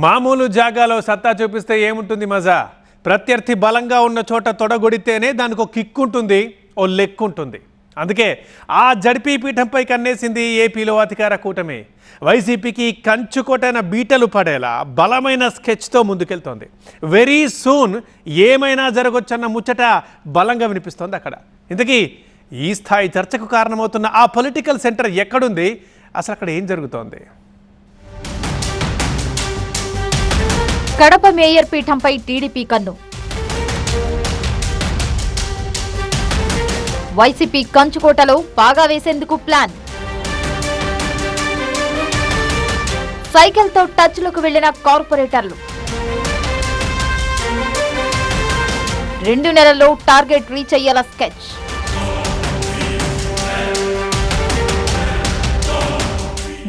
మామూలు జాగాలో సత్తా చూపిస్తే ఏముంటుంది మజా. ప్రత్యర్థి బలంగా ఉన్న చోట తొడగొడితేనే దానికి ఒక కిక్ ఉంటుంది, ఓ లెక్కు ఉంటుంది. అందుకే ఆ జడ్పీ పీఠంపై కన్నేసింది ఏపీలో అధికార కూటమి. వైసీపీకి కంచుకోటైన బీటలు పడేలా బలమైన స్కెచ్తో ముందుకెళ్తోంది. వెరీ సూన్ ఏమైనా జరగొచ్చన్న ముచ్చట బలంగా వినిపిస్తోంది అక్కడ. ఇంతకీ ఈ స్థాయి చర్చకు కారణమవుతున్న ఆ పొలిటికల్ సెంటర్ ఎక్కడుంది, అసలు అక్కడ ఏం జరుగుతోంది? కడప మేయర్ పీఠంపై టీడీపీ కన్ను. వైసీపీ కంచుకోటలో పాగా వేసేందుకు ప్లాన్. సైకిల్తో టచ్లోకి వెళ్లిన కార్పొరేటర్లు. 2 నెలల్లో టార్గెట్ రీచ్ అయ్యేలా స్కెచ్.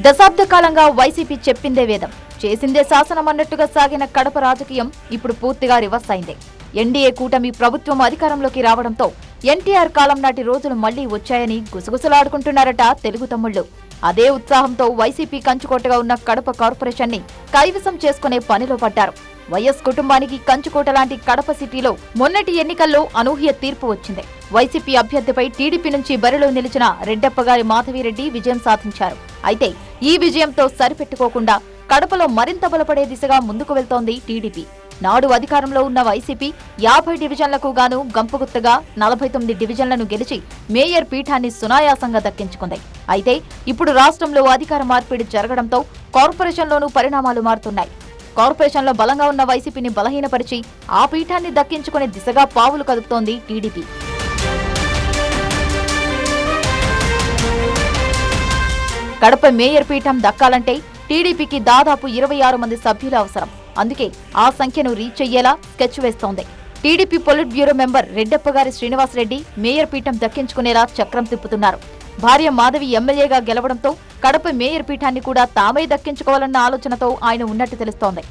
దశాబ్ద కాలంగా వైసీపీ చెప్పిందే వేదం, చేసిందే శాసనం అన్నట్టుగా సాగిన కడప రాజకీయం ఇప్పుడు పూర్తిగా రివర్స్ అయింది. ఎన్డీఏ కూటమి ప్రభుత్వం అధికారంలోకి రావడంతో ఎన్టీఆర్ కాలం నాటి రోజులు మళ్లీ వచ్చాయని గుసగుసలాడుకుంటున్నారట తెలుగు తమ్ముళ్లు. అదే ఉత్సాహంతో వైసీపీ కంచుకోటగా ఉన్న కడప కార్పొరేషన్ ని కైవసం చేసుకునే పనిలో పడ్డారు. వైఎస్ కుటుంబానికి కంచుకోట లాంటి కడప సిటీలో మొన్నటి ఎన్నికల్లో అనూహ్య తీర్పు వచ్చింది. వైసీపీ అభ్యర్థిపై టీడీపీ నుంచి బరిలో నిలిచిన రెడ్డప్పగారి మాధవిరెడ్డి విజయం సాధించారు. అయితే ఈ విజయంతో సరిపెట్టుకోకుండా కడపలో మరింత బలపడే దిశగా ముందుకు వెళ్తోంది టీడీపీ. నాడు అధికారంలో ఉన్న వైసీపీ 50 డివిజన్లకు గాను గంపగుత్తగా 49 డివిజన్లను గెలిచి మేయర్ పీఠాన్ని సునాయాసంగా దక్కించుకుంది. అయితే ఇప్పుడు రాష్ట్రంలో అధికార మార్పిడి జరగడంతో కార్పొరేషన్లోనూ పరిణామాలు మారుతున్నాయి. కార్పొరేషన్లో బలంగా ఉన్న వైసీపీని బలహీనపరిచి ఆ పీఠాన్ని దక్కించుకునే దిశగా పావులు కదుపుతోంది టీడీపీ. కడప మేయర్ పీఠం దక్కాలంటే టీడీపీకి దాదాపు 26 మంది సభ్యులు అవసరం. అందుకే ఆ సంఖ్యను రీచ్ అయ్యేలా స్కెచ్ వేస్తోంది. టీడీపీ పొలిట్ బ్యూరో మెంబర్ రెడ్డప్పగారి శ్రీనివాసరెడ్డి మేయర్ పీఠం దక్కించుకునేలా చక్రం తిప్పుతున్నారు. భార్య మాధవి ఎమ్మెల్యేగా గెలవడంతో కడప మేయర్ పీఠాన్ని కూడా తామే దక్కించుకోవాలన్న ఆలోచనతో ఆయన ఉన్నట్టు తెలుస్తోంది.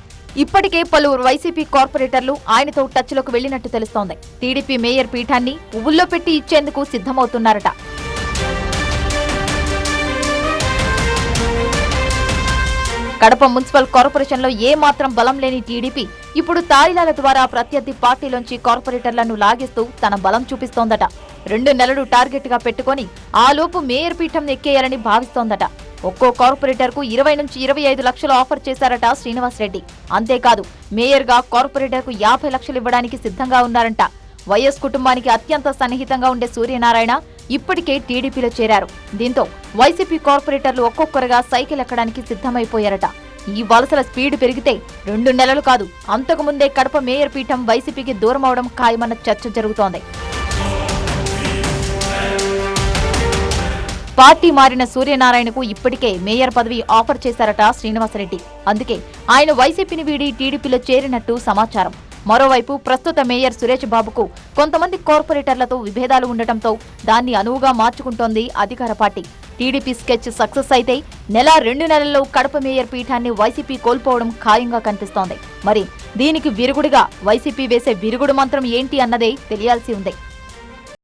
ఇప్పటికే పలువురు వైసీపీ కార్పొరేటర్లు ఆయనతో టచ్లోకి వెళ్లినట్టు తెలుస్తోంది. టీడీపీ మేయర్ పీఠాన్ని పువ్వుల్లో పెట్టి ఇచ్చేందుకు సిద్ధమవుతున్నారట. కడప మున్సిపల్ కార్పొరేషన్లో ఏ మాత్రం బలం లేని టీడీపీ ఇప్పుడు తాయిలాల ద్వారా ప్రత్యర్థి పార్టీలోంచి కార్పొరేటర్లను లాగేస్తూ తన బలం చూపిస్తోందట. 2 నెలలు టార్గెట్ గా పెట్టుకుని ఆలోపు మేయర్ పీఠం ఎక్కేయాలని భావిస్తోందట. ఒక్కో కార్పొరేటర్ కు 20 నుంచి 25 లక్షలు ఆఫర్ చేశారట శ్రీనివాసరెడ్డి. అంతేకాదు మేయర్ గా కార్పొరేటర్ కు 50 లక్షలు ఇవ్వడానికి సిద్ధంగా ఉన్నారంట. వైఎస్ కుటుంబానికి అత్యంత సన్నిహితంగా ఉండే సూర్యనారాయణ ఇప్పటికే టీడీపీలో చేరారు. దీంతో వైసీపీ కార్పొరేటర్లు ఒక్కొక్కరుగా సైకిల్ ఎక్కడానికి సిద్ధమైపోయారట. ఈ వలసల స్పీడ్ పెరిగితే 2 నెలలు కాదు, అంతకుముందే కడప మేయర్ పీఠం వైసీపీకి దూరం అవడం ఖాయమన్న చర్చ జరుగుతోంది. పార్టీ మారిన సూర్యనారాయణకు ఇప్పటికే మేయర్ పదవి ఆఫర్ చేశారట శ్రీనివాసరెడ్డి. అందుకే ఆయన వైసీపీని వీడి టీడీపీలో చేరినట్టు సమాచారం. మరోవైపు ప్రస్తుత మేయర్ సురేష్ బాబుకు కొంతమంది కార్పొరేటర్లతో విభేదాలు ఉండటంతో దాన్ని అనువుగా మార్చుకుంటోంది అధికార పార్టీ. టీడీపీ స్కెచ్ సక్సెస్ అయితే 2 నెలల్లో కడప మేయర్ పీఠాన్ని వైసీపీ కోల్పోవడం ఖాయంగా కనిపిస్తోంది. మరి దీనికి విరుగుడుగా వైసీపీ వేసే విరుగుడు మంత్రం ఏంటి అన్నదే తెలియాల్సి ఉంది.